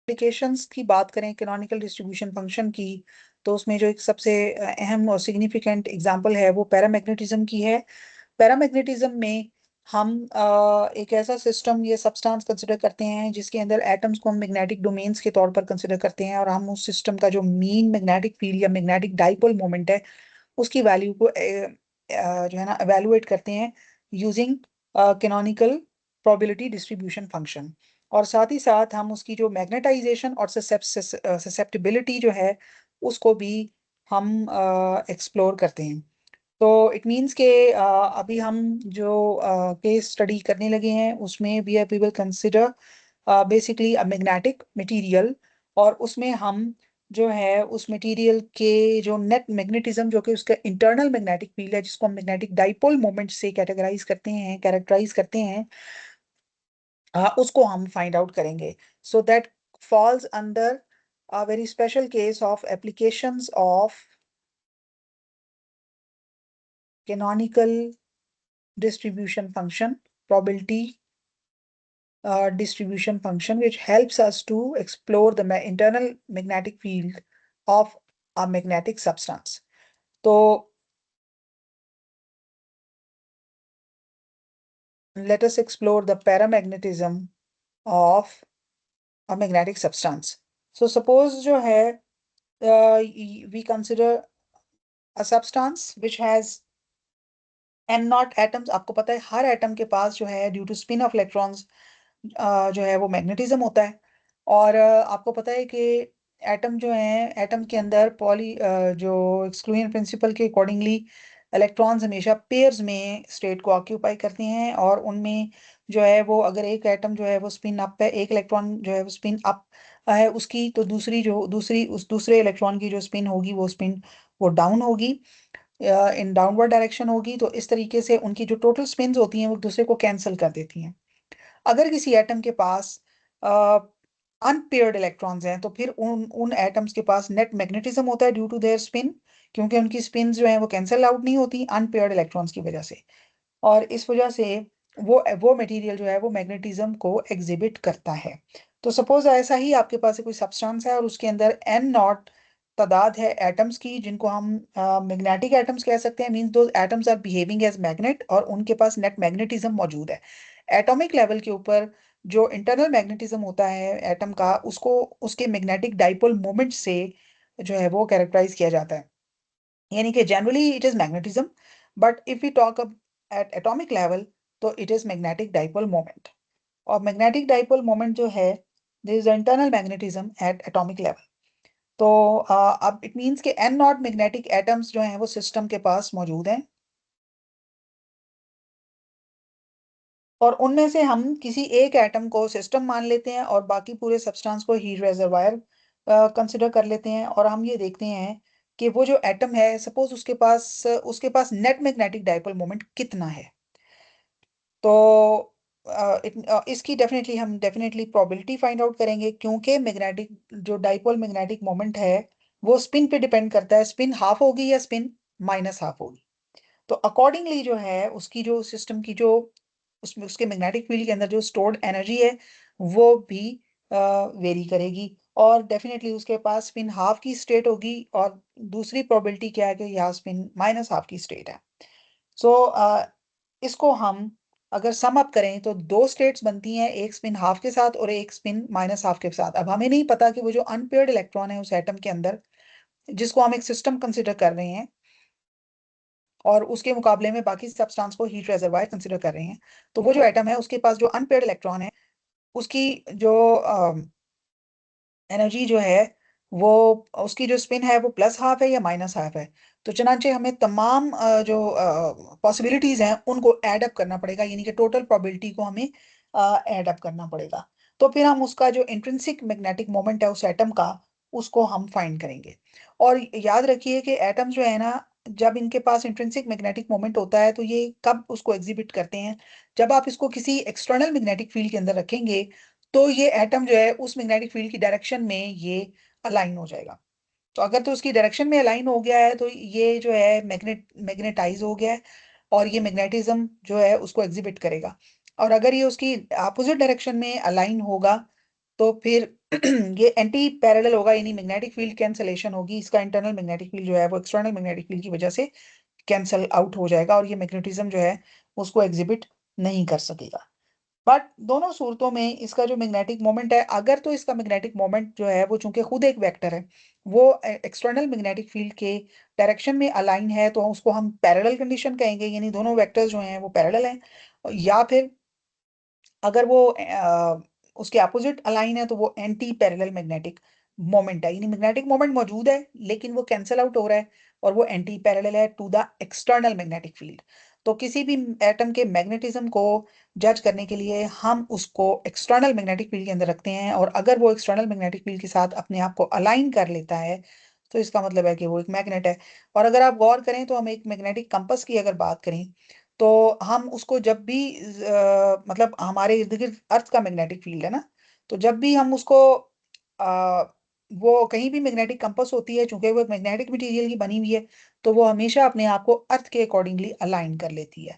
Applications की बात करें कैनोनिकल डिस्ट्रीब्यूशन फंक्शन की, तो उसमें जो एक सबसे अहम और सिग्निफिकेंट एग्जांपल है वो पैरामैग्नेटिज्म की है। पैरामैग्नेटिज्म में हम एक ऐसा सिस्टम या सब्सटेंस कंसिडर करते हैं जिसके अंदर एटम्स को हम मैग्नेटिक डोमेन्स के तौर पर कंसिडर करते हैं, और हम उस सिस्टम का जो मीन मैग्नेटिक फील्ड या मैग्नेटिक डाइपोल मोमेंट है उसकी वैल्यू को जो है ना एवेलुएट करते हैं using canonical probability distribution function. और साथ ही साथ हम उसकी जो मैग्नेटाइजेशन और ससेप्टिबिलिटी जो है उसको भी हम एक्सप्लोर करते हैं। तो इट मीन्स के अभी हम जो केस स्टडी करने लगे हैं उसमें we will consider basically a magnetic material, और उसमें हम जो है उस मटेरियल के जो नेट मैग्नेटिज्म जो कि उसका इंटरनल मैग्नेटिक फील्ड है जिसको हम मैग्नेटिक डाइपोल मोमेंट से कैरेक्टराइज करते हैं, उसको हम फाइंड आउट करेंगे। So that falls under a very special case of applications of canonical distribution function, probability distribution function, which helps us to explore the internal magnetic field of a magnetic substance. So let us explore the paramagnetism of a magnetic substance. So suppose जो है we consider a substance which has n naught atoms. आपको पता है हर atom के पास जो है due to spin of electrons जो है वो मैग्नेटिज्म होता है। और आपको पता है कि एटम जो है एटम के अंदर जो एक्सक्लूजन प्रिंसिपल के अकॉर्डिंगली इलेक्ट्रॉन्स हमेशा पेयर्स में स्टेट को ऑक्यूपाई करते हैं, और उनमें जो है वो अगर एक एटम जो है वो स्पिन अप है, एक इलेक्ट्रॉन जो है वो स्पिन अप है उसकी, तो दूसरी उस दूसरे इलेक्ट्रॉन की जो स्पिन होगी वो स्पिन वो डाउन होगी, इन डाउनवर्ड डायरेक्शन होगी। तो इस तरीके से उनकी जो टोटल स्पिन्स होती हैं वो एक दूसरे को कैंसिल कर देती हैं। अगर किसी एटम के पास अनपेयर्ड इलेक्ट्रॉन्स हैं तो फिर उन उन एटम्स के पास नेट मैग्नेटिज्म होता है ड्यू टू देयर स्पिन, क्योंकि उनकी स्पिन जो है वो कैंसिल आउट नहीं होती अनपेयर्ड इलेक्ट्रॉन्स की वजह से। और इस वजह से वो मटेरियल जो है वो मैग्नेटिज्म को एग्जिबिट करता है। तो सपोज ऐसा ही आपके पास कोई सब्सटेंस है और उसके अंदर एन नॉट तादाद है एटम्स की, जिनको हम मैग्नेटिक एटम्स कह सकते हैं। मींस दो atoms are behaving as magnet और उनके पास नेट मैग्नेटिज्म मौजूद है। एटॉमिक लेवल के ऊपर जो इंटरनल मैग्नेटिज्म होता है एटम का उसको उसके मैग्नेटिक डाइपोल मोमेंट से जो है वो कैरेक्टराइज किया जाता है, यानी कि generally it is magnetism, but if we talk at atomic level तो it is magnetic dipole moment. और मैग्नेटिक डाइपोल मोमेंट जो है this is internal magnetism at atomic level. तो अब इट मींस कि एन नॉट मैग्नेटिक एटम्स जो हैं वो सिस्टम के पास मौजूद हैं, और उनमें से हम किसी एक एटम को सिस्टम मान लेते हैं और बाकी पूरे सब्सटेंस को हीट रिजर्वायर कंसिडर कर लेते हैं। और हम ये देखते हैं कि वो जो एटम है सपोज उसके पास नेट मैग्नेटिक डाइपोल मोमेंट कितना है। तो इसकी हम डेफिनेटली प्रोबेबिलिटी फाइंड आउट करेंगे, क्योंकि मैग्नेटिक जो डाइपोल मैग्नेटिक मोमेंट है वो स्पिन पे डिपेंड करता है, स्पिन हाफ होगी या स्पिन माइनस हाफ होगी। तो अकॉर्डिंगली जो है उसकी जो सिस्टम की जो उसमें उसके मैग्नेटिक फील्ड के अंदर जो स्टोर्ड एनर्जी है वो भी वेरी करेगी, और डेफिनेटली उसके पास स्पिन हाफ की स्टेट होगी, और दूसरी प्रोबेबिलिटी क्या है कि यहाँ स्पिन माइनस हाफ की स्टेट है। सो इसको हम अगर सम अप करें तो दो स्टेट्स बनती हैं, एक स्पिन हाफ के साथ और एक स्पिन माइनस हाफ के साथ। अब हमें नहीं पता कि वो जो अनपेयर्ड इलेक्ट्रॉन है उस एटम के अंदर जिसको हम एक सिस्टम कंसिडर कर रहे हैं और उसके मुकाबले में बाकी सब्सटेंस को हीट रिजर्वायर कंसिडर कर रहे हैं, तो वो जो एटम है उसके पास जो अनपेयर्ड इलेक्ट्रॉन है उसकी जो एनर्जी जो है वो उसकी जो स्पिन है वो प्लस हाफ है या माइनस हाफ है। तो चनांचे हमें तमाम जो पॉसिबिलिटीज हैं उनको ऐड अप करना पड़ेगा, यानी कि टोटल प्रोबेबिलिटी को हमें ऐड अप करना पड़ेगा। तो फिर हम उसका जो इंट्रिंसिक मैग्नेटिक मोमेंट है उस एटम का उसको हम फाइंड करेंगे। और याद रखिए कि एटम जो है ना जब इनके पास इंट्रिंसिक मैग्नेटिक मोमेंट होता है तो ये कब उसको एग्जिबिट करते हैं, जब आप इसको किसी एक्सटर्नल मैग्नेटिक फील्ड के अंदर रखेंगे तो ये एटम जो है उस मैग्नेटिक फील्ड की डायरेक्शन में ये अलाइन हो जाएगा। तो अगर तो उसकी डायरेक्शन में अलाइन हो गया है तो ये जो है मैग्नेटाइज हो गया है, और ये मैग्नेटिज्म जो है उसको एग्जिबिट करेगा। और अगर ये उसकी अपोजिट डायरेक्शन में अलाइन होगा तो फिर ये एंटी पैरेलल होगा, यानी मैग्नेटिक फील्ड कैंसलेशन होगी, इसका इंटरनल मैग्नेटिक फील्ड जो है वो एक्सटर्नल मैग्नेटिक फील्ड की वजह से कैंसल आउट हो जाएगा और ये मैग्नेटिज्म जो है उसको एग्जिबिट नहीं कर सकेगा। बट दोनों सूरतों में इसका जो मैग्नेटिक मोमेंट है, अगर तो इसका मैग्नेटिक मोमेंट जो है वो चूंकि खुद एक वेक्टर है, वो एक्सटर्नल मैग्नेटिक फील्ड के डायरेक्शन में अलाइन है, तो उसको हम पैरेलल कंडीशन कहेंगे, यानी दोनों वेक्टर्स जो हैं वो पैरेलल हैं। या फिर अगर वो उसके अपोजिट अलाइन है तो वो एंटी पैरेलल मैग्नेटिक मोमेंट है, यानी मैग्नेटिक मोमेंट मौजूद है लेकिन वो कैंसल आउट हो रहा है और वो एंटी पैरेलल है to the external magnetic field. तो किसी भी एटम के मैग्नेटिज्म को जज करने के लिए हम उसको एक्सटर्नल मैग्नेटिक फील्ड के अंदर रखते हैं, और अगर वो एक्सटर्नल मैग्नेटिक फील्ड के साथ अपने आप को अलाइन कर लेता है तो इसका मतलब है कि वो एक मैग्नेट है। और अगर आप गौर करें तो हम एक मैग्नेटिक कंपास की अगर बात करें तो हम उसको जब भी मतलब हमारे इर्द गिर्द अर्थ का मैग्नेटिक फील्ड है ना, तो जब भी हम उसको आ, वो कहीं भी मैग्नेटिक कंपास होती है, चूंकि वो एक मैग्नेटिक मटेरियल की बनी हुई है, तो वो हमेशा अपने आप को अर्थ के अकॉर्डिंगली अलाइन कर लेती है।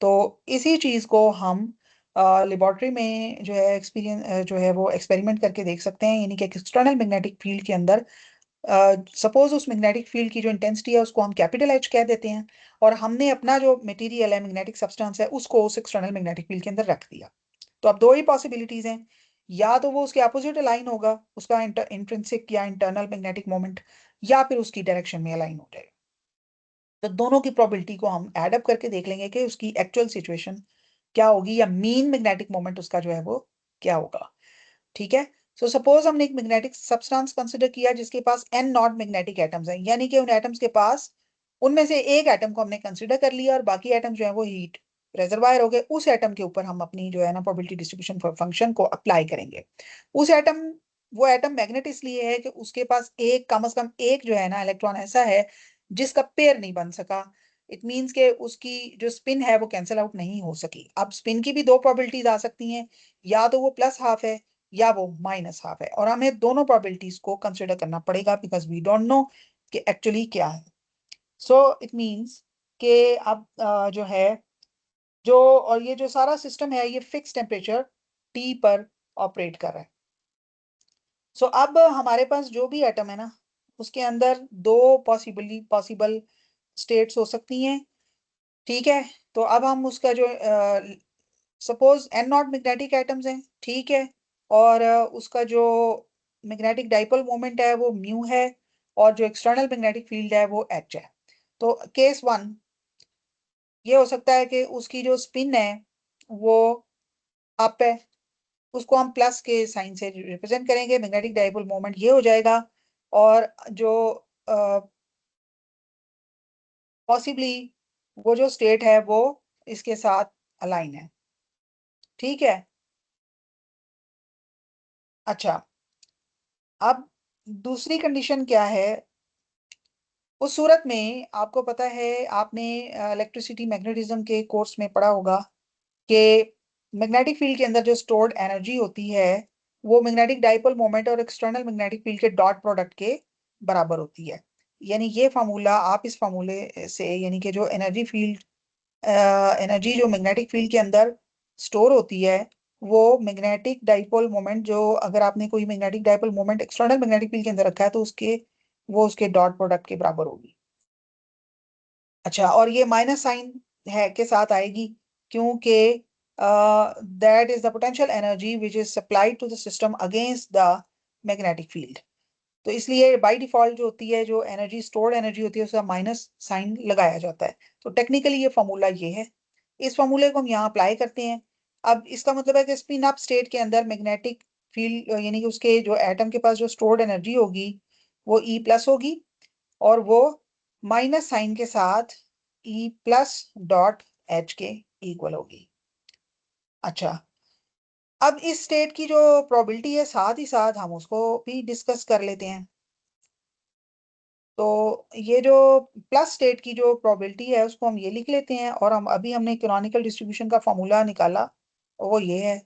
तो इसी चीज को हम लेबोरेटरी में जो है एक्सपीरियंस जो है वो एक्सपेरिमेंट करके देख सकते हैं, यानी कि एक्सटर्नल मैग्नेटिक फील्ड के अंदर सपोज उस मैग्नेटिक फील्ड की जो इंटेंसिटी है उसको हम कैपिटल एच कह देते हैं, और हमने अपना जो मटेरियल है, मैग्नेटिक सब्सटेंस है, उसको उस एक्सटर्नल मैग्नेटिक फील्ड के अंदर रख दिया। तो अब दो ही पॉसिबिलिटीज हैं, या तो वो उसके अपोजिट अलाइन होगा, उसका इंट्रिंसिक या इंटरनल मैग्नेटिक मोमेंट, या फिर उसकी डायरेक्शन में अलाइन हो जाएगा। तो दोनों की प्रोबेबिलिटी को हम ऐड अप करके देख लेंगे कि उसकी एक्चुअल सिचुएशन क्या होगी, या मीन मैग्नेटिक मोमेंट उसका जो है वो क्या होगा। ठीक है। सो सपोज हमने एक मैग्नेटिक सब्सटेंस कंसिडर किया जिसके पास n नॉट मैग्नेटिक एटम्स हैं, यानी कि उन एटम्स के पास उनमें से एक एटम को हमने कंसिडर कर लिया और बाकी एटम जो है वो हीट रिजर्वायर हो गए। उस एटम के ऊपर हम अपनी जो है ना प्रोबेबिलिटी डिस्ट्रीब्यूशन फंक्शन को अप्लाई करेंगे। उस एटम वो एटम मैग्नेट इसलिए है कि उसके पास एक कम से कम एक जो है ना इलेक्ट्रॉन ऐसा है जिसका पेयर नहीं बन सका। इट मीन्स के उसकी जो स्पिन है वो कैंसिल आउट नहीं हो सकी। अब स्पिन की भी दो प्रोबेबिलिटीज आ सकती हैं, या तो वो प्लस हाफ है या वो माइनस हाफ है, और हमें दोनों प्रोबेबिलिटीज को कंसिडर करना पड़ेगा बिकॉज वी डोंट नो कि एक्चुअली क्या है। सो इट मीन्स कि अब जो है जो और ये जो सारा सिस्टम है ये फिक्स टेम्परेचर टी पर ऑपरेट कर रहा है। सो अब हमारे पास जो भी एटम है ना उसके अंदर दो पॉसिबल स्टेट्स हो सकती हैं। ठीक है। तो अब हम उसका जो suppose N not magnetic atoms हैं, ठीक है, और उसका जो मैग्नेटिक डाइपोल मोमेंट है वो म्यू है, और जो एक्सटर्नल मैग्नेटिक फील्ड है वो एच है। तो केस वन ये हो सकता है कि उसकी जो स्पिन है वो अप है, उसको हम प्लस के साइन से रिप्रेजेंट करेंगे, मैग्नेटिक डाइपोल मोमेंट ये हो जाएगा। और जो पॉसिबली वो जो स्टेट है वो इसके साथ अलाइन है। ठीक है। अच्छा, अब दूसरी कंडीशन क्या है, उस सूरत में आपको पता है आपने इलेक्ट्रिसिटी मैग्नेटिज्म के कोर्स में पढ़ा होगा कि मैग्नेटिक फील्ड के अंदर जो स्टोर्ड एनर्जी होती है वो मैग्नेटिक डाइपोल मोमेंट और एक्सटर्नल मैग्नेटिक फील्ड के डॉट प्रोडक्ट के बराबर होती है। यानी ये फार्मूला आप इस फार्मूले से, यानी कि जो एनर्जी फील्ड एनर्जी जो मैग्नेटिक फील्ड के अंदर स्टोर होती है वो मैग्नेटिक डाइपोल मोमेंट, जो अगर आपने कोई magnetic dipole moment external magnetic field के अंदर रखा है तो उसके वो उसके डॉट प्रोडक्ट के बराबर होगी। अच्छा, और ये माइनस साइन है के साथ आएगी क्योंकि that is the potential energy which is supplied to the system against the magnetic field. तो इसलिए बाय डिफॉल्ट जो होती है, जो एनर्जी स्टोर्ड एनर्जी होती है उसका माइनस साइन लगाया जाता है। तो टेक्निकली ये फॉर्मूला ये है, इस फॉर्मूले को हम यहाँ अप्लाई करते हैं। अब इसका मतलब है कि स्पिन अप स्टेट के अंदर मैग्नेटिक फील्ड यानी कि उसके जो एटम के पास जो स्टोर्ड एनर्जी होगी वो ई प्लस होगी, और वो माइनस साइन के साथ ई प्लस डॉट एच के इक्वल होगी। अच्छा, अब इस स्टेट की जो प्रोबेबिलिटी है साथ ही साथ हम उसको भी डिस्कस कर लेते हैं। तो ये जो प्लस स्टेट की जो प्रोबेबिलिटी है उसको हम ये लिख लेते हैं, और हम अभी हमने कैनोनिकल डिस्ट्रीब्यूशन का फॉर्मूला निकाला और वो ये है,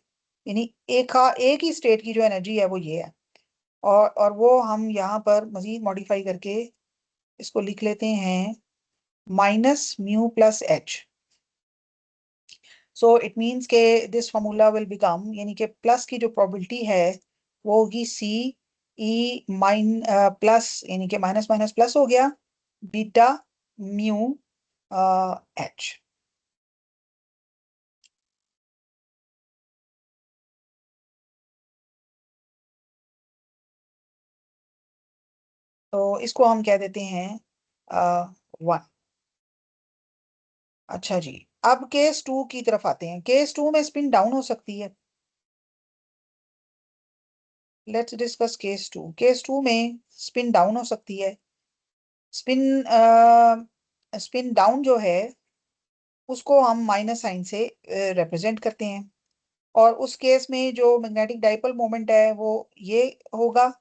यानी एक ही स्टेट की जो एनर्जी है वो ये है। और वो हम यहाँ पर मजीद मॉडिफाई करके इसको लिख लेते हैं minus mu plus H. So it means के दिस फार्मूला विल बिकम, यानी कि प्लस की जो प्रोबेबिलिटी है वो होगी सी ई प्लस, यानी कि माइनस माइनस प्लस हो गया, बीटा म्यू एच। तो इसको हम कह देते हैं 1। अच्छा जी, अब केस टू की तरफ आते हैं। केस टू में स्पिन डाउन हो सकती है। Let's discuss case two. Case two में स्पिन डाउन हो सकती है। स्पिन स्पिन डाउन जो है उसको हम माइनस साइन से रिप्रेजेंट करते हैं। और उस केस में जो मैग्नेटिक डाइपोल मोमेंट है वो ये होगा,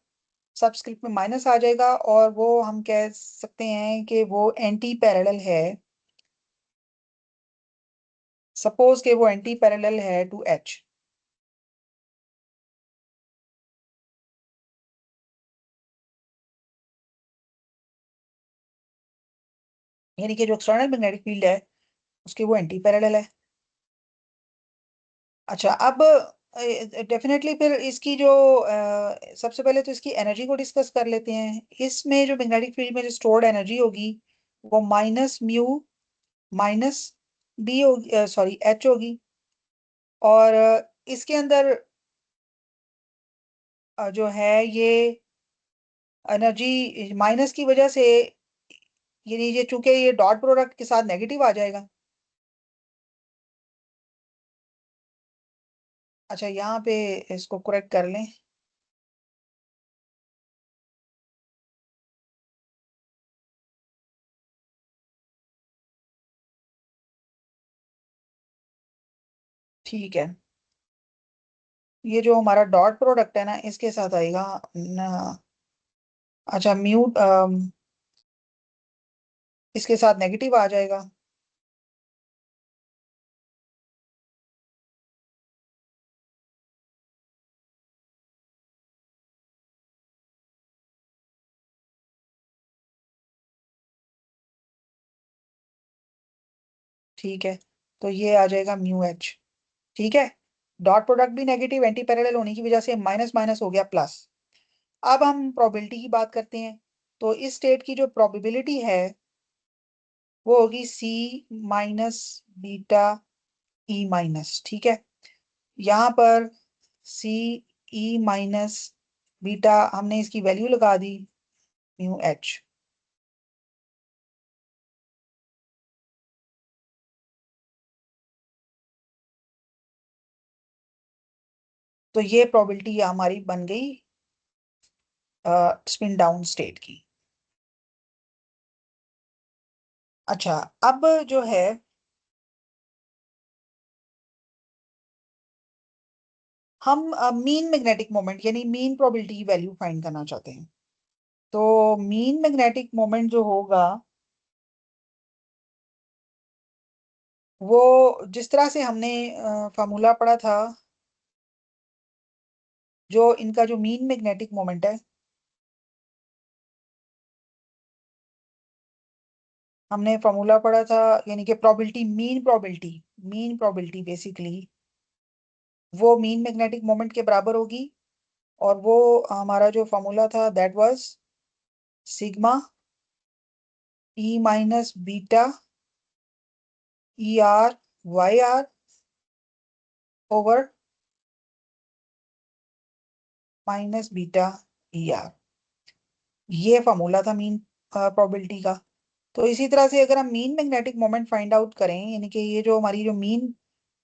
सबस्क्रिप्ट में माइनस आ जाएगा, और वो हम कह सकते हैं कि वो एंटी पैरेलल है। सपोज के वो एंटी पैरेलल है टू एच। यानी कि जो एक्सटर्नल मैग्नेटिक फील्ड है उसके वो एंटी पैरेलल है। अच्छा, अब डेफिनेटली फिर इसकी जो सबसे पहले तो इसकी एनर्जी को डिस्कस कर लेते हैं। इसमें जो मैग्नेटिक फील्ड में जो स्टोर्ड एनर्जी होगी वो माइनस म्यू माइनस बी होगी, सॉरी एच होगी। और इसके अंदर जो है ये एनर्जी माइनस की वजह से, यानी ये चूंकि ये डॉट प्रोडक्ट के साथ नेगेटिव आ जाएगा। अच्छा, यहाँ पे इसको करेक्ट कर लें। ठीक है, ये जो हमारा डॉट प्रोडक्ट है ना इसके साथ आएगा न, अच्छा म्यू इसके साथ नेगेटिव आ जाएगा। ठीक है, तो ये आ जाएगा म्यू एच। ठीक है, डॉट प्रोडक्ट भी नेगेटिव एंटी पैरेलल होने की वजह से माइनस माइनस हो गया प्लस। अब हम प्रोबेबिलिटी की बात करते हैं। तो इस स्टेट की जो प्रोबेबिलिटी है वो होगी सी माइनस बीटा ई माइनस। ठीक है, यहाँ पर सी ई माइनस बीटा हमने इसकी वैल्यू लगा दी म्यू एच। तो ये प्रोबेबिलिटी हमारी बन गई स्पिन डाउन स्टेट की। अच्छा, अब जो है हम मीन मैग्नेटिक मोमेंट यानी मीन प्रोबेबिलिटी की वैल्यू फाइंड करना चाहते हैं। तो मीन मैग्नेटिक मोमेंट जो होगा वो जिस तरह से हमने फार्मूला पढ़ा था, जो इनका जो मीन मैग्नेटिक मोमेंट है, हमने फार्मूला पढ़ा था, यानी कि प्रोबेबिलिटी मीन प्रोबेबिलिटी बेसिकली वो मीन मैग्नेटिक मोमेंट के बराबर होगी। और वो हमारा जो फार्मूला था that was sigma E minus beta E R Y R over minus beta E R. ये फार्मूला था मीन प्रोबेबिलिटी का। तो इसी तरह से अगर हम mean magnetic moment find out करें, यानी कि ये जो हमारी जो मीन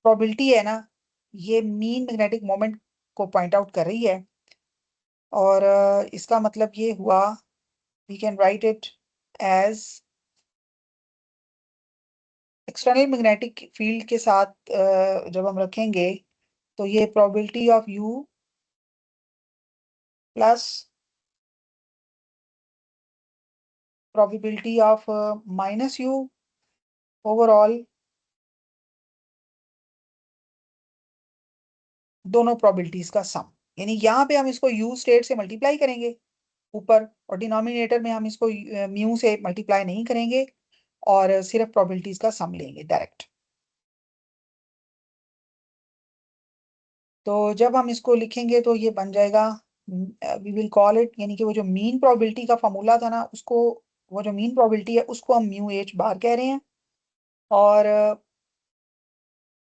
प्रोबेबिलिटी है ना, ये मीन मैग्नेटिक मोमेंट को पॉइंट आउट कर रही है। और इसका मतलब ये हुआ, we can write it as external magnetic field के साथ जब हम रखेंगे तो ये probability of U plus probability of minus U overall, दोनों प्रोबेबिलिटीज का सम। यानी यहाँ पे हम इसको यू स्टेट से मल्टीप्लाई करेंगे ऊपर, और डिनोमिनेटर में हम इसको म्यू से मल्टीप्लाई नहीं करेंगे, और सिर्फ प्रोबेबिलिटीज का सम लेंगे डायरेक्ट। तो जब हम इसको लिखेंगे तो ये बन जाएगा वी विल कॉल इट, यानी कि वो जो मीन प्रोबेबिलिटी का फॉर्मूला था ना उसको, वो जो मीन प्रोबेबिलिटी है उसको हम म्यू एच बार कह रहे हैं। और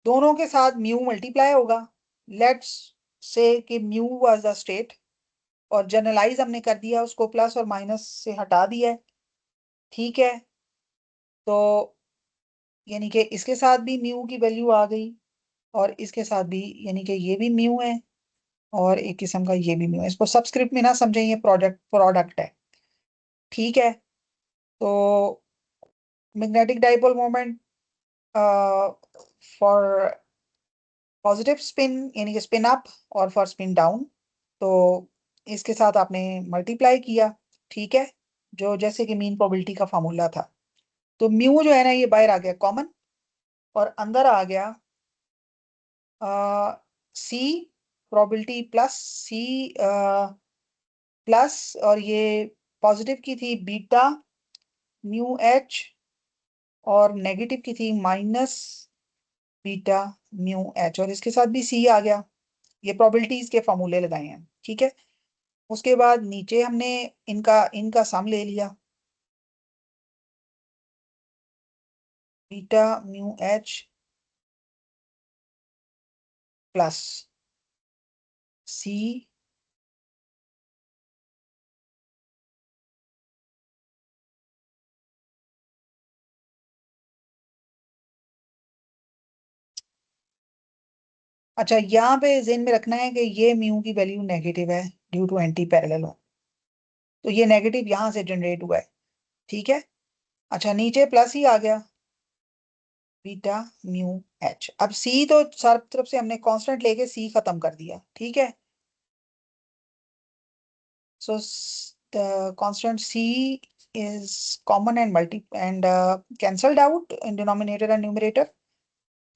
दोनों के साथ म्यू मल्टीप्लाई होगा। लेट्स से कि म्यू वाज द स्टेट, और जनरलाइज हमने कर दिया उसको, प्लस और माइनस से हटा दिया है। ठीक है, तो यानी कि इसके साथ भी म्यू की वैल्यू आ गई, और इसके साथ भी, यानी कि ये भी म्यू है और एक किस्म का ये भी म्यू है। इसको सबस्क्रिप्ट में ना समझें, ये प्रोडक्ट प्रोडक्ट है। ठीक है, तो magnetic dipole moment for positive spin यानी कि स्पिन अप, और फॉर स्पिन डाउन, तो इसके साथ आपने मल्टीप्लाई किया। ठीक है, जो जैसे कि मीन प्रोबेबिलिटी का फार्मूला था, तो म्यू जो है ना ये बाहर आ गया कॉमन, और अंदर आ गया सी प्रोबेबिलिटी प्लस सी प्लस, और ये पॉजिटिव की थी बीटा म्यू एच, और नेगेटिव की थी माइनस बीटा म्यू एच, और इसके साथ भी सी आ गया। ये प्रोबेबिलिटीज के फॉर्मूले लगाए हैं। ठीक है, उसके बाद नीचे हमने इनका इनका सम ले लिया, बीटा म्यू एच प्लस सी। अच्छा, यहाँ पे जेन में रखना है कि ये म्यू की वैल्यू नेगेटिव है ड्यू टू एंटी पैरेलल हो, तो ये नेगेटिव यहाँ से जनरेट हुआ है। ठीक है, अच्छा नीचे प्लस ही आ गया बीटा म्यू एच। अब सी तो सारी तरफ से हमने कांस्टेंट लेके सी खत्म कर दिया। ठीक है, so the constant c is common and multi and cancelled out in denominator and numerator,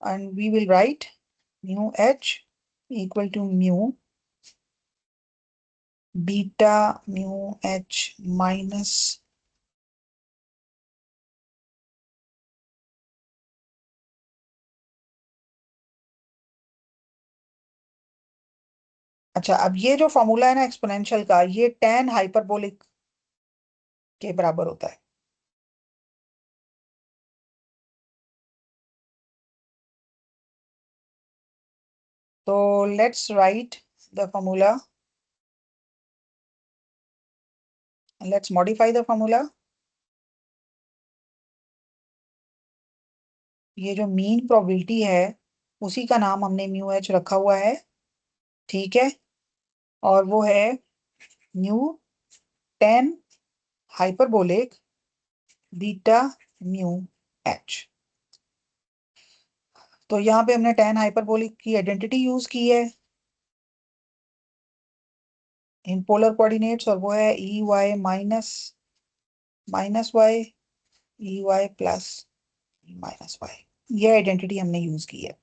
and we will write mu h equal to mu beta mu h minus। अच्छा, अब ये जो फॉर्मूला है ना एक्सपोनेंशियल का, ये tan हाइपरबोलिक के बराबर होता है। तो let's write the formula, let's modify the formula. ये जो मीन प्रोबेबिलिटी है उसी का नाम हमने म्यू एच रखा हुआ है। ठीक है, और वो है mu tan hyperbolic beta mu H. तो यहाँ पे हमने टेन हाइपरबोलिक की आइडेंटिटी यूज की है इन पोलर कोऑर्डिनेट्स, और वो है E Y minus minus Y, E Y plus minus Y. ये आइडेंटिटी हमने यूज की है।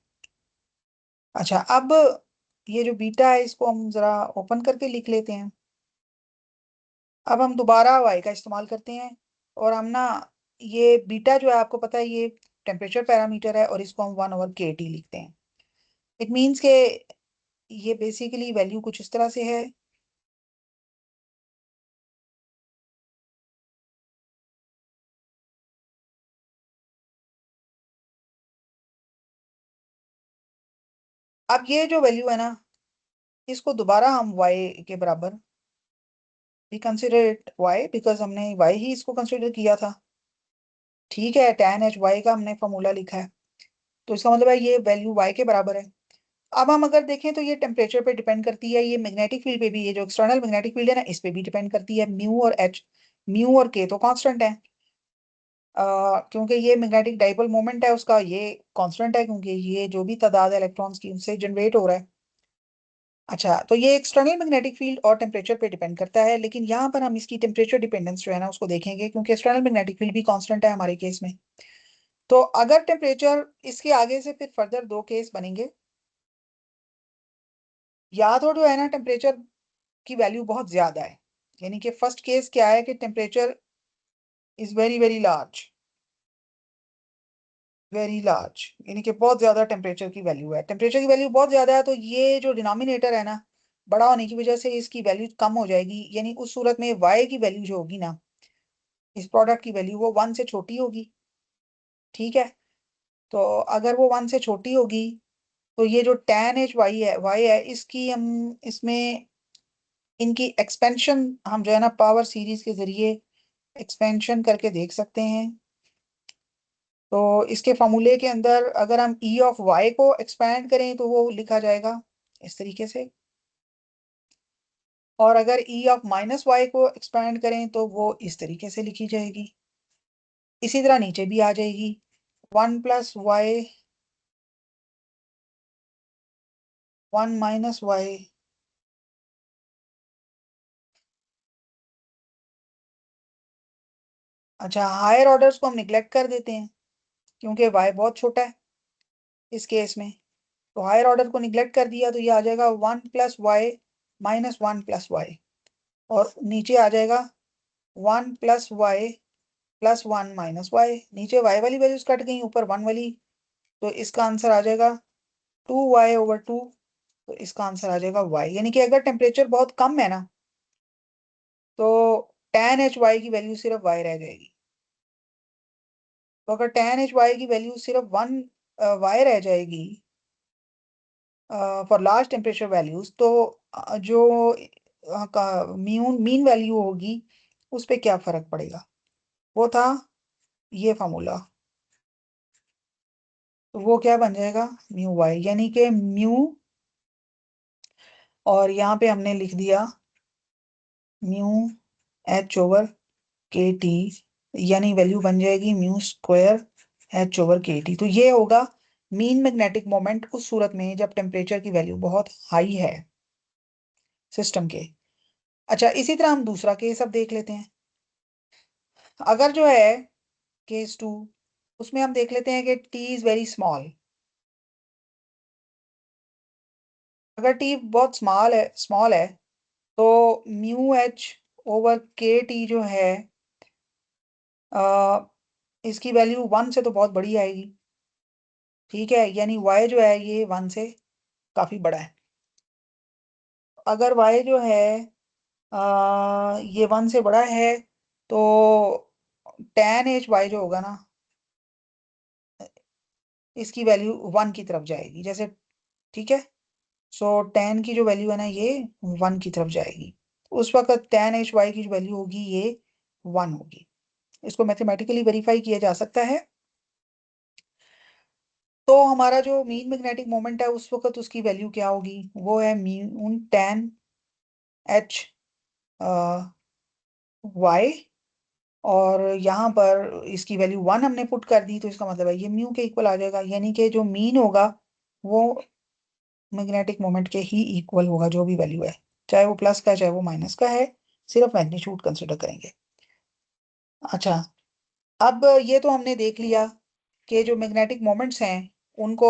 अच्छा, अब ये जो बीटा है इसको हम जरा ओपन करके लिख लेते हैं। अब हम दोबारा वाई का इस्तेमाल करते हैं, और हम ना, ये बीटा जो है आपको पता है ये टेम्परेचर पैरामीटर है, और इसको हम 1/kT लिखते हैं। इट मीन्स के ये बेसिकली वैल्यू कुछ इस तरह से है। अब ये जो वैल्यू है ना, इसको दोबारा हम y के बराबर, we consider it y because हमने y ही इसको कंसिडर किया था। ठीक है, tan h y का हमने फॉर्मूला लिखा है, तो इसका मतलब है ये वैल्यू y के बराबर है। अब हम अगर देखें तो ये टेम्परेचर पे डिपेंड करती है, ये मैग्नेटिक फील्ड पे भी, ये जो एक्सटर्नल मैग्नेटिक फील्ड है ना इस पे भी डिपेंड करती है। म्यू और h, म्यू और k तो कांस्टेंट है, क्योंकि ये मैग्नेटिक डाइपोल मोमेंट है उसका, ये कांस्टेंट है क्योंकि ये जो भी तादाद है इलेक्ट्रॉन्स की उनसे जनरेट हो रहा है। अच्छा, तो ये एक्सटर्नल मैग्नेटिक फील्ड और टेम्परेचर पे डिपेंड करता है, लेकिन यहाँ पर हम इसकी टेम्परेचर डिपेंडेंस जो है ना उसको देखेंगे, क्योंकि एक्सटर्नल मैग्नेटिक फील्ड भी कांस्टेंट है हमारे केस में। तो अगर टेम्परेचर, इसके आगे से फिर फर्दर दो केस बनेंगे। या तो जो है ना टेम्परेचर की वैल्यू बहुत ज्यादा है, यानी कि फर्स्ट केस क्या है कि temperature is very very large, very large, यानी कि बहुत ज्यादा टेम्परेचर की वैल्यू है। टेम्परेचर की वैल्यू बहुत ज्यादा है, तो ये जो डिनोमिनेटर है ना बड़ा होने की वजह से इसकी वैल्यू कम हो जाएगी, यानी उस सूरत में y की वैल्यू जो होगी ना, इस प्रोडक्ट की वैल्यू वो 1 से छोटी होगी। ठीक है, तो अगर वो 1 से छोटी होगी तो ये जो tan h y है इसकी हम इसमें इनकी एक्सपेंशन हम जो है ना पावर सीरीज के जरिए एक्सपेंशन करके देख सकते हैं। तो इसके फॉर्मूले के अंदर अगर हम e ऑफ y को एक्सपैंड करें तो वो लिखा जाएगा इस तरीके से, और अगर e ऑफ माइनस वाई को एक्सपैंड करें तो वो इस तरीके से लिखी जाएगी। इसी तरह नीचे भी आ जाएगी 1 + y 1 - y। अच्छा, हायर ऑर्डर्स को हम निग्लेक्ट कर देते हैं क्योंकि y बहुत छोटा है इस केस में। तो हायर ऑर्डर को निग्लेक्ट कर दिया तो ये आ जाएगा 1 + y -1 + y, और नीचे आ जाएगा 1 + y +1 - y। नीचे y वाली वैल्यूज कट गई, ऊपर 1 वाली, तो इसका आंसर आ जाएगा 2y/2। तो इसका आंसर आ जाएगा y, यानी कि अगर टेम्परेचर बहुत कम है ना तो tan h y की वैल्यू सिर्फ y रह जाएगी। तो अगर tan h y की वैल्यू सिर्फ 1 y रह जाएगी फॉर लार्ज टेम्परेचर वैल्यूज, तो जो का मीन वैल्यू होगी उस पे क्या फर्क पड़ेगा, वो था ये फॉर्मूला। तो वो क्या बन जाएगा μy, यानी कि म्यू, और यहाँ पे हमने लिख दिया μh/kT, यानी वैल्यू बन जाएगी μ² h/kT। तो ये होगा मीन मैग्नेटिक मोमेंट उस सूरत में जब टेम्परेचर की वैल्यू बहुत हाई है सिस्टम के। अच्छा, इसी तरह हम दूसरा केस अब देख लेते हैं। अगर जो है केस 2, उसमें हम देख लेते हैं कि T इज वेरी स्मॉल। अगर T बहुत स्मॉल है तो μh/kT जो है आ, इसकी वैल्यू 1 से तो बहुत बड़ी आएगी। ठीक है, यानी y जो है ये 1 से काफी बड़ा है। अगर y जो है ये 1 से बड़ा है तो tan h y जो होगा ना इसकी वैल्यू 1 की तरफ जाएगी जैसे। ठीक है, सो tan की जो वैल्यू है ना ये 1 की तरफ जाएगी। उस वक्त tan h y की जो वैल्यू होगी ये 1 होगी। इसको मैथमेटिकली वेरीफाई किया जा सकता है। तो हमारा जो मीन मैग्नेटिक मोमेंट है उस वक्त उसकी वैल्यू क्या होगी, वो है म्यू tan h y, और यहाँ पर इसकी वैल्यू 1 हमने पुट कर दी तो इसका मतलब है ये म्यू के इक्वल आ जाएगा, यानी कि जो मीन होगा वो मैग्नेटिक मोमेंट के ही इक्वल होगा जो भी वैल्यू है, चाहे वो प्लस का है चाहे वो माइनस का है, सिर्फ मैग्नीट्यूड कंसिडर करेंगे। अच्छा, अब ये तो हमने देख लिया कि जो मैग्नेटिक मोमेंट्स हैं उनको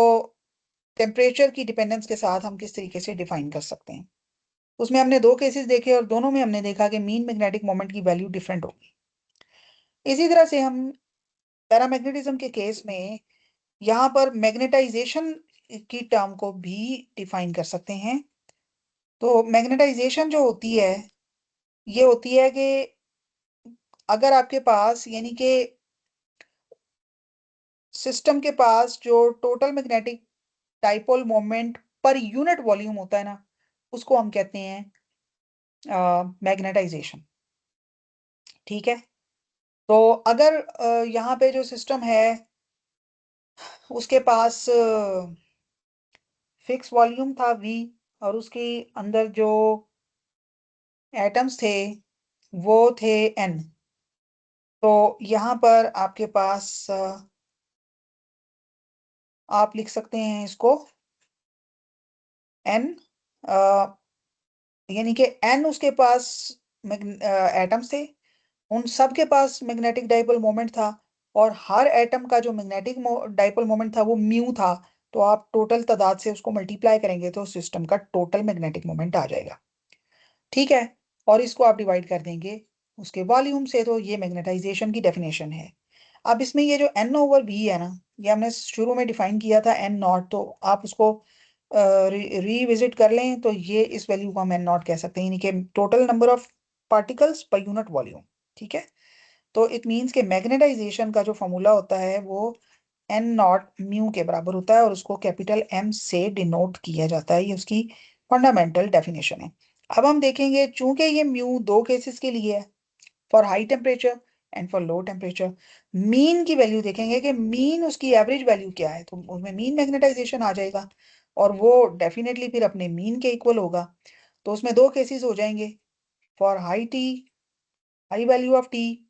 टेम्परेचर की डिपेंडेंस के साथ हम किस तरीके से डिफाइन कर सकते हैं। उसमें हमने दो केसेस देखे और दोनों में हमने देखा कि मीन मैग्नेटिक मोमेंट की वैल्यू डिफरेंट होगी। इसी तरह से हम पैरामैग्नेटिज्म के केस में यहाँ पर मैग्नेटाइजेशन की टर्म को भी डिफाइन कर सकते हैं। तो मैग्नेटाइजेशन जो होती है ये होती है कि अगर आपके पास, यानी कि सिस्टम के पास जो total magnetic dipole moment per unit volume होता है ना उसको हम कहते हैं मैग्नेटाइजेशन। ठीक है, तो अगर यहाँ पे जो सिस्टम है उसके पास फिक्स वॉल्यूम था V, और उसके अंदर जो एटम्स थे वो थे N, तो यहाँ पर आपके पास आप लिख सकते हैं इसको N, यानी कि N उसके पास एटम्स थे, उन सब के पास मैग्नेटिक डाइपोल मोमेंट था, और हर एटम का जो मैग्नेटिक डाइपोल मोमेंट था वो म्यू था। तो आप टोटल तादाद से उसको मल्टीप्लाई करेंगे तो सिस्टम का टोटल मैग्नेटिक मोमेंट आ जाएगा। ठीक है, और इसको आप डिवाइड कर देंगे उसके वॉल्यूम से, तो ये मैग्नेटाइजेशन की डेफिनेशन है। अब इसमें ये जो N/V है ना, ये हमने शुरू में डिफाइन किया था N0, तो आप उसको रीविजिट कर लें तो ये इस वैल्यू को हम एन नॉट कह सकते हैं, यानी कि total number of particles per unit volume. ठीक है, तो इट मीन्स के मैग्नेटाइजेशन का जो फॉर्मूला होता है वो एन नॉट म्यू के बराबर होता है और उसको कैपिटल एम से डिनोट किया जाता है। ये उसकी फंडामेंटल डेफिनेशन है। अब हम देखेंगे, चूंकि ये म्यू दो केसेस के लिए है, for high temperature and for low temperature, mean की वैल्यू देखेंगे कि मीन उसकी एवरेज वैल्यू क्या है, तो उसमें मीन मैग्नेटाइजेशन आ जाएगा और वो डेफिनेटली फिर अपने मीन के इक्वल होगा। तो उसमें दो केसेस हो जाएंगे, for high tea, high value of T,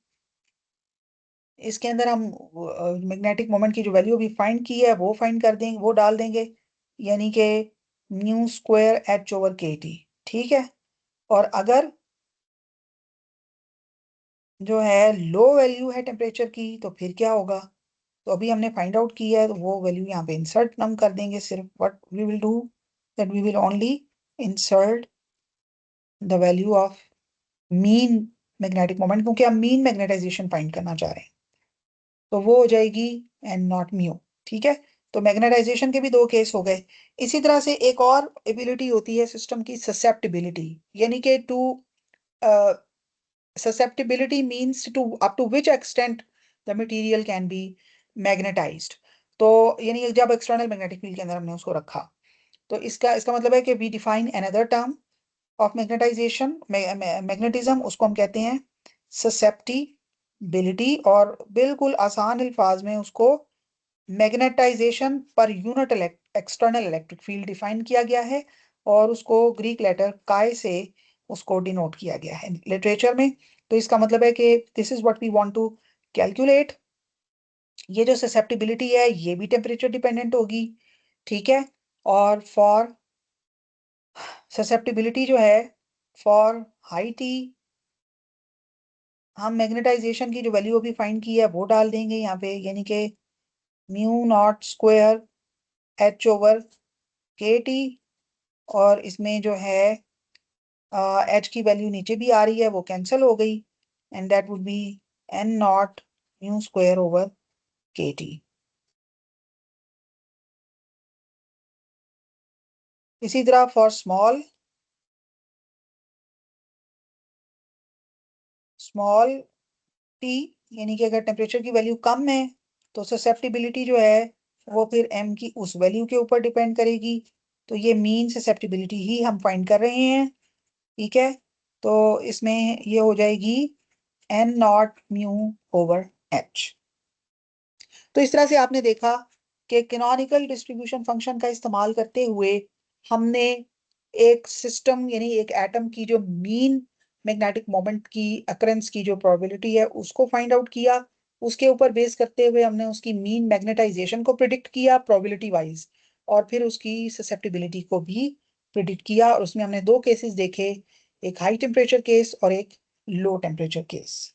इसके अंदर हम मैग्नेटिक मोमेंट की जो वैल्यू अभी फाइंड की है वो फाइंड कर देंगे, वो डाल देंगे, यानी कि mu square H over K T. ठीक है, और अगर जो है लो वैल्यू है टेम्परेचर की तो फिर क्या होगा, तो अभी हमने फाइंड आउट किया है तो वो वैल्यू यहाँ पे इंसर्ट हम कर देंगे। सिर्फ what we will do, that we will only insert the value of mean magnetic moment, क्योंकि हम मीन मैग्नेटाइजेशन फाइंड करना चाह रहे हैं, तो वो हो जाएगी एन नॉट म्यू। ठीक है, तो मैग्नेटाइजेशन के भी दो केस हो गए। इसी तरह से एक और एबिलिटी होती है सिस्टम की, ससेप्टिबिलिटी, यानी कि to susceptibility means to up to which extent the material can be magnetized। तो यानी कि जब एक्सटर्नल मैग्नेटिक फील्ड के अंदर हमने उसको रखा, तो इसका इसका मतलब है कि we define another term of magnetization, magnetism, उसको हम कहते हैं ससेप्टिबिलिटी, और बिल्कुल आसान अल्फाज में उसको magnetization per unit external electric field define किया गया है, और उसको ग्रीक लेटर काय से उसको डिनोट किया गया है लिटरेचर में। तो इसका मतलब है कि this is what we want to calculate. ये जो ससेप्टिबिलिटी है ये भी टेम्परेचर डिपेंडेंट होगी। ठीक है, और फॉर ससेप्टिबिलिटी जो है फॉर हाई टी, हम मैग्नेटाइजेशन की जो वैल्यू अभी फाइंड की है वो डाल देंगे यहाँ पे, यानी कि mu naught square H over K T, और इसमें जो है एच की वैल्यू नीचे भी आ रही है वो कैंसिल हो गई, and that would be N naught mu square over K T. इसी तरह फॉर स्मॉल टी, यानी कि अगर टेम्परेचर की वैल्यू कम है तो ससेप्टिबिलिटी जो है वो फिर एम की उस वैल्यू के ऊपर डिपेंड करेगी। तो ये मीन ससेप्टिबिलिटी ही हम फाइंड कर रहे हैं। ठीक है, तो इसमें ये हो जाएगी N naught mu over H. तो इस तरह से आपने देखा कि कैनोनिकल डिस्ट्रीब्यूशन फंक्शन का इस्तेमाल करते हुए हमने एक सिस्टम, यानी एक एटम की जो मीन मैग्नेटिक मोमेंट की अकरेंस की जो प्रोबेबिलिटी है उसको फाइंड आउट किया। उसके ऊपर बेस करते हुए हमने उसकी मीन मैग्नेटाइजेशन को प्रिडिक्ट किया प्रोबेबिलिटी वाइज, और फिर उसकी ससेप्टिबिलिटी को भी प्रिडिक्ट किया, और उसमें हमने दो केसेस देखे, एक हाई टेम्परेचर केस और एक लो टेम्परेचर केस।